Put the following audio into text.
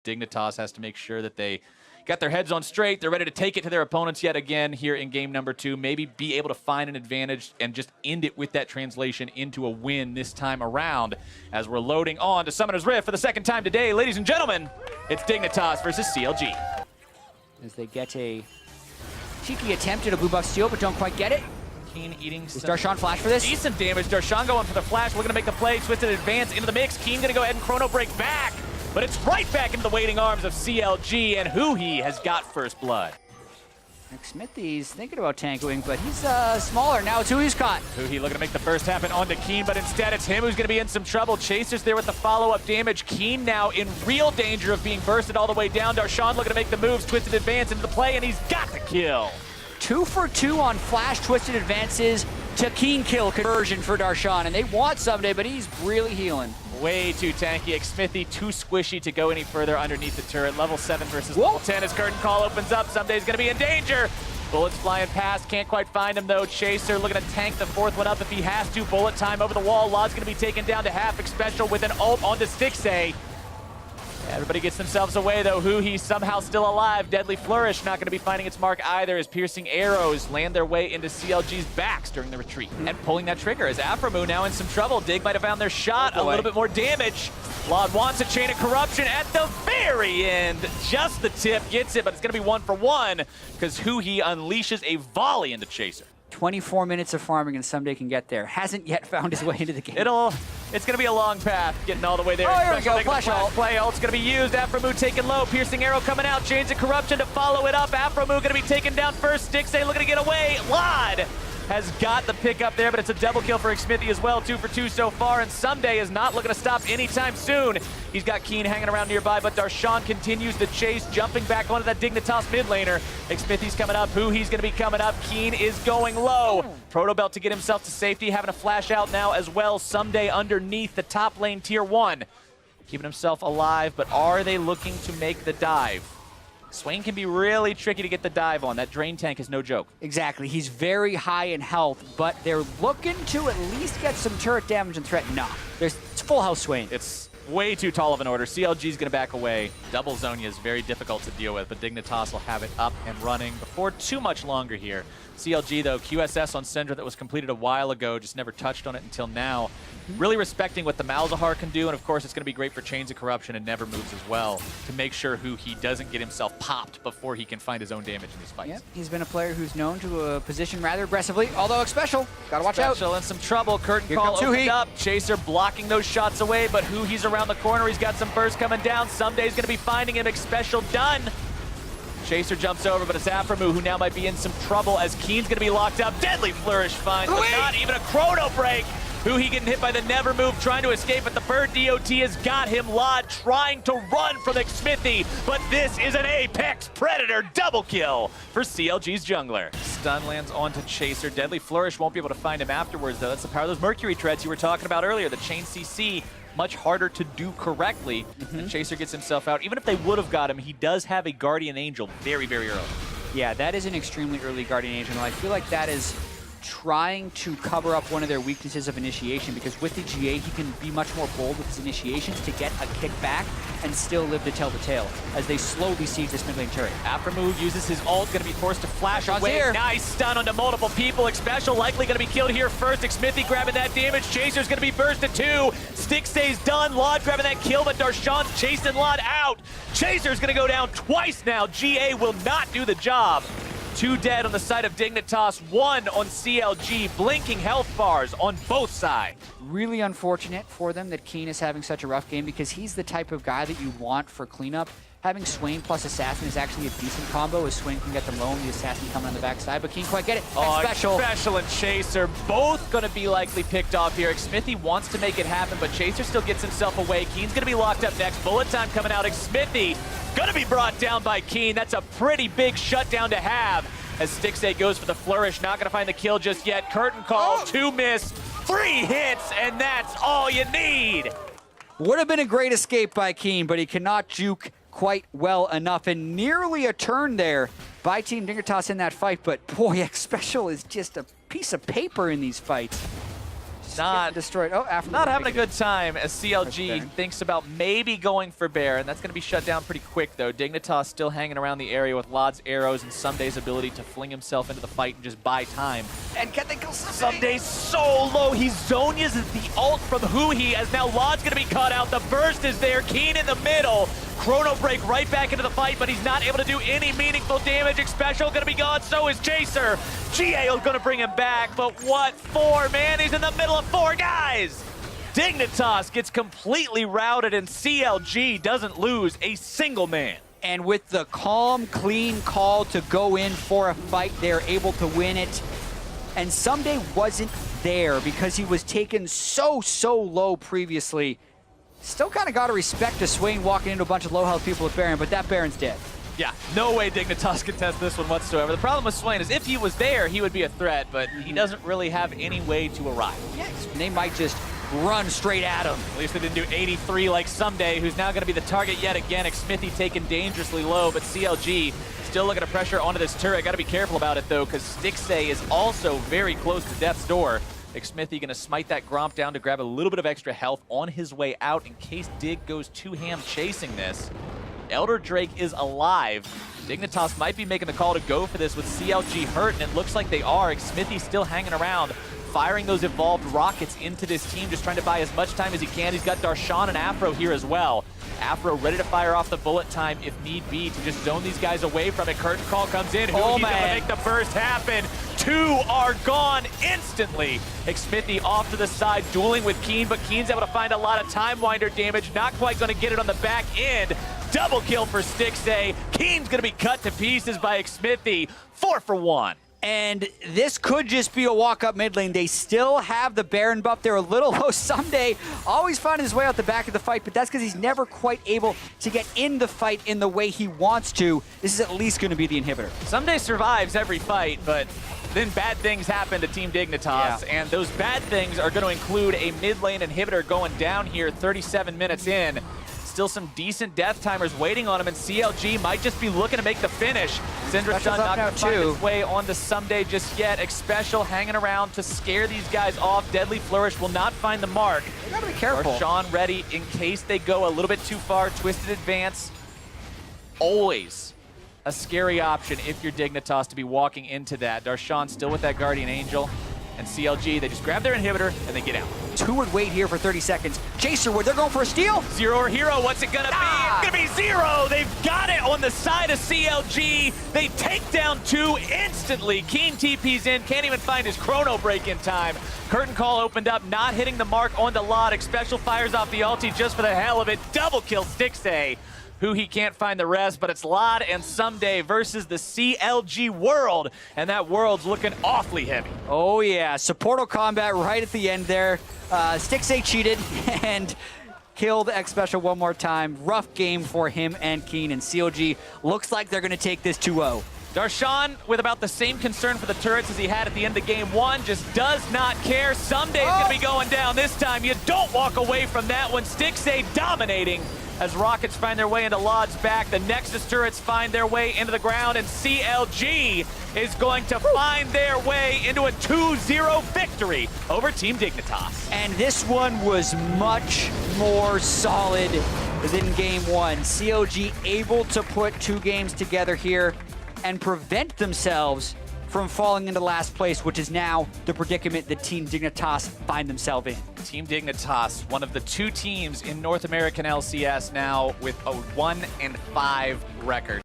Dignitas has to make sure that they got their heads on straight. They're ready to take it to their opponents yet again here in game number 2. Maybe be able to find an advantage and just end it with that translation into a win this time around. As we're loading on to Summoner's Rift for the second time today, ladies and gentlemen, it's Dignitas versus CLG. As they get a cheeky attempt at a blue buff steal, but don't quite get it. Keane eating Is Darshan flash for this? decent damage. Darshan going for the flash, looking to make the play. Twisted advance into the mix. Keane gonna go ahead and chrono break back. But it's right back into the waiting arms of CLG, and Huhi has got first blood. Smithy's thinking about tanking, but he's smaller. Now it's who he's caught. Huhi looking to make the first happen onto Keane, but instead it's him who's going to be in some trouble. Chaser's there with the follow-up damage. Keane now in real danger of being bursted all the way down. Darshan looking to make the moves, twisted advance into the play, and he's got the kill. 2 for 2 on flash twisted advances to Keane kill conversion for Darshan, and they want someday, but he's really healing. Way too tanky. Smithy too squishy to go any further underneath the turret. Level 7 versus level 10 as curtain call opens up. Someday's going to be in danger. Bullets flying past. Can't quite find him, though. Chaser looking to tank the 4th one up if he has to. Bullet time over the wall. Law's going to be taken down to half. Special with an ult onto Stixay. Everybody gets themselves away, though. Huhi somehow still alive. Deadly Flourish not going to be finding its mark either, as piercing arrows land their way into CLG's backs during the retreat. And pulling that trigger as Aphromoo now in some trouble. Dig might have found their shot. A little bit more damage. Laud wants a chain of corruption at the very end. Just the tip gets it, but it's going to be 1 for 1 because Huhi unleashes a volley into Chaser. 24 minutes of farming and someday can get there. Hasn't yet found his way into the game. It's going to be a long path getting all the way there. Oh, here we go. Flash ult. Play ult's going to be used. Aphromoo taken low. Piercing arrow coming out. Chains of corruption to follow it up. Aphromoo going to be taken down first. Stixay looking to get away. Laud has got the pick up there, but it's a double kill for Smithy as well. 2 for 2 so far, and Someday is not looking to stop anytime soon. He's got Keane hanging around nearby, but Darshan continues the chase, jumping back onto that Dignitas mid laner. Smithy's coming up. Huhi's going to be coming up. Keane is going low. Protobelt to get himself to safety, having a flash out now as well. Someday underneath the top lane tier 1. Keeping himself alive, but are they looking to make the dive? Swain can be really tricky to get the dive on. That drain tank is no joke. Exactly. He's very high in health, but they're looking to at least get some turret damage and threat. Nah, it's full health Swain. It's way too tall of an order. CLG's going to back away. Double Zonia is very difficult to deal with, but Dignitas will have it up and running before too much longer here. CLG, though, QSS on Syndra that was completed a while ago, just never touched on it until now. Really respecting what the Malzahar can do, and of course it's going to be great for Chains of Corruption and Never Moves as well, to make sure he doesn't get himself popped before he can find his own damage in these fights. Yep, he's been a player who's known to position rather aggressively, although Special, gotta watch out. Special in some trouble. Curtain call opened up. Chaser blocking those shots away, but Huhi's around the corner. He's got some burst coming down. Someday's going to be finding him. Special done. Chaser jumps over, but it's Aphromoo who now might be in some trouble as Keane's going to be locked up. Deadly Flourish finds, but not even a chrono break. Huhi getting hit by the Never Move, trying to escape, but the bird DOT has got him. Laud trying to run from the Smithy, but this is an Apex Predator double kill for CLG's jungler. Stun lands onto Chaser. Deadly Flourish won't be able to find him afterwards, though. That's the power of those Mercury Treads you were talking about earlier. The Chain CC, much harder to do correctly. And Chaser gets himself out. Even if they would have got him, he does have a Guardian Angel very, very early. Yeah, that is an extremely early Guardian Angel. I feel like that is trying to cover up one of their weaknesses of initiation, because with the GA he can be much more bold with his initiations to get a kickback and still live to tell the tale as they slowly siege this mid lane turret. Aphromoo uses his ult, going to be forced to flash away. Here. Nice stun onto multiple people. Special likely going to be killed here first. Smithy grabbing that damage. Chaser's going to be bursted too. Stixay's done. Laud grabbing that kill, but Darshan's chasing Laud out. Chaser's going to go down twice now. GA will not do the job. 2 dead on the side of Dignitas, 1 on CLG, blinking health bars on both sides. Really unfortunate for them that Keane is having such a rough game, because he's the type of guy that you want for cleanup. Having Swain plus Assassin is actually a decent combo, as Swain can get them low and the Assassin coming on the backside, but Keane quite get it. Oh, Special and Chaser, both going to be likely picked off here. Smithy wants to make it happen, but Chaser still gets himself away. Keane's going to be locked up next. Bullet time coming out. Smithy going to be brought down by Keane. That's a pretty big shutdown to have, as Stixay goes for the Flourish. Not going to find the kill just yet. Curtain call, 2 miss, 3 hits, and that's all you need. Would have been a great escape by Keane, but he cannot juke quite well enough, and nearly a turn there by Team Dignitas in that fight, but boy, Special is just a piece of paper in these fights. not destroyed. Oh, after not having a good time as CLG thinks about maybe going for Bear, and that's going to be shut down pretty quick, though. Dignitas still hanging around the area with Lod's arrows and Sumday's ability to fling himself into the fight and just buy time. And can they kill Sumday's so low. He Zonias the ult from Huhi, as now Lod's going to be cut out. The burst is there. Keane in the middle. Chrono Break right back into the fight, but he's not able to do any meaningful damage. Special going to be gone, so is Chaser. GA is going to bring him back, but what for, man? He's in the middle of 4 guys. Dignitas gets completely routed, and CLG doesn't lose a single man. And with the calm, clean call to go in for a fight, they're able to win it. And Someday wasn't there because he was taken so low previously. Still kind of got to respect a Swain walking into a bunch of low health people with Baron, but that Baron's dead. Yeah, no way Dignitas can test this one whatsoever. The problem with Swain is if he was there, he would be a threat, but he doesn't really have any way to arrive. Yes, they might just run straight at him. At least they didn't do 83 like Someday, who's now going to be the target yet again. Xmithy taken dangerously low, but CLG still looking to pressure onto this turret. Got to be careful about it, though, because Stixay is also very close to death's door. Xmithy gonna smite that Gromp down to grab a little bit of extra health on his way out in case Dig goes too ham chasing this. Elder Drake is alive. Dignitas might be making the call to go for this with CLG hurt, and it looks like they are. Xmithy still hanging around, firing those evolved rockets into this team, just trying to buy as much time as he can. He's got Darshan and Afro here as well. Afro ready to fire off the bullet time if need be to just zone these guys away from it. Curtain call comes in. He's gonna make the burst happen. 2 are gone instantly. Xmithy off to the side, dueling with Keane, but Keane's able to find a lot of Time Winder damage. Not quite gonna get it on the back end. Double kill for Stixay. Keane's gonna be cut to pieces by Xmithy. 4 for 1. And this could just be a walk-up mid lane. They still have the Baron buff. They're a little low. Someday always finding his way out the back of the fight, but that's because he's never quite able to get in the fight in the way he wants to. This is at least going to be the inhibitor. Someday survives every fight, but then bad things happen to Team Dignitas, and those bad things are going to include a mid lane inhibitor going down here 37 minutes in. Still some decent death timers waiting on him, and CLG might just be looking to make the finish. Syndra's not going to find his way onto Someday just yet. Xpecial hanging around to scare these guys off. Deadly Flourish will not find the mark. They gotta be careful. Darshan ready in case they go a little bit too far. Twisted Advance, always a scary option if you're Dignitas to be walking into that. Darshan still with that Guardian Angel. And CLG, they just grab their inhibitor and they get out. 2 would wait here for 30 seconds. Chaser would, they're going for a steal. 0 or Hero, what's it gonna be? It's gonna be 0. They've got it on the side of CLG. They take down 2 instantly. Keane TP's in, can't even find his Chrono Break in time. Curtain call opened up, not hitting the mark on the Lod. Xpecial fires off the ulti just for the hell of it. Double kill Stixay. Who he can't find the rest, but it's Lod and Someday versus the CLG world, and that world's looking awfully heavy. Oh yeah, supportal combat right at the end there. Stixay cheated and killed Xpecial one more time. Rough game for him and Keane, and CLG looks like they're gonna take this 2-0. Darshan, with about the same concern for the turrets as he had at the end of game 1, just does not care. Someday's gonna be going down this time. You don't walk away from that one. Stixay dominating as rockets find their way into Lod's back. The Nexus turrets find their way into the ground, and CLG is going to find their way into a 2-0 victory over Team Dignitas. And this one was much more solid than game 1. CLG able to put 2 games together here and prevent themselves from falling into last place, which is now the predicament that Team Dignitas find themselves in. Team Dignitas, one of the 2 teams in North American LCS now with a 1-5 record.